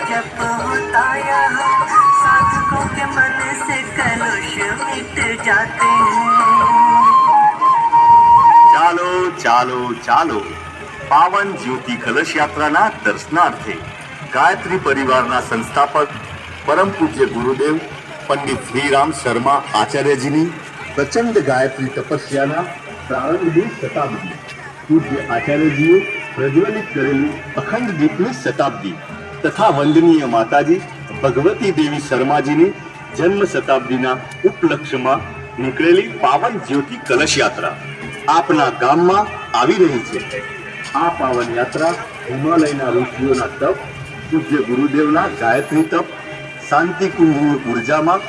जप होता यहाँ साधकों के मन से कलुष मिट जाते हैं। ચાલો ચાલો ચાલો પાવન જ્યોતિ કલશ યાત્રાના દર્શનાર્થે ગાયત્રી પરિવારના સંસ્થાપક પરમ પૂજ્ય ગુરુદેવ પંડિત શ્રીરામ શર્મા આચાર્યજીની પ્રચંડ ગાયત્રી તપસ્યાના પ્રારંભની શતાબ્દી, પૂજ્ય આચાર્યજીએ પ્રજ્વલિત કરેલી અખંડ દીપની શતાબ્દી તથા વંદનીય માતાજી ભગવતી દેવી શર્માજીની જન્મ શતાબ્દીના ઉપલક્ષ્યમાં નીકળેલી પાવન જ્યોતિ કલશ યાત્રા આપના ગામમાં આવી રહી છે। આ પાવન યાત્રા હિમાલયના ઋષિઓના તપ, પૂજ્ય ગુરુદેવના ગાયત્રી તપ, શાંતિ કુંભની ઉર્જામાં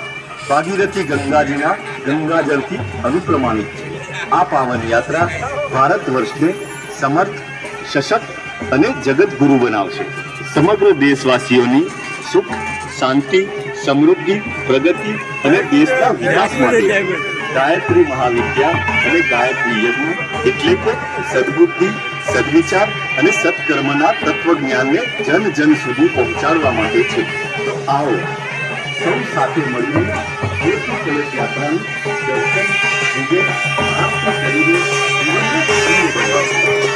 ભાગીરથી ગંગાજીના ગંગાજળથી અનુપ્રમાણિત છે। આ પાવન યાત્રા ભારત વર્ષને સમર્થ, સશક્ત અને જગતગુરુ બનાવશે। સમગ્ર દેશવાસીઓની સુખ, શાંતિ, સમૃદ્ધિ, પ્રગતિ અને દેશના વિકાસ માટે ગાયત્રી મહાવિદ્યા અને ગાયત્રી યજ્ઞ એટલે કે સદબુદ્ધિ, સદવિચાર અને સત્કર્મના તત્વજ્ઞાનને જન જન સુધી પહોંચાડવા માટે છે। તો આવો સૌ સાથે મળીને જ્યોતિ કલશ યાત્રાનું દર્શન, વિજય પ્રાપ્ત કરીને જીવનને ધન્ય બનાવીએ।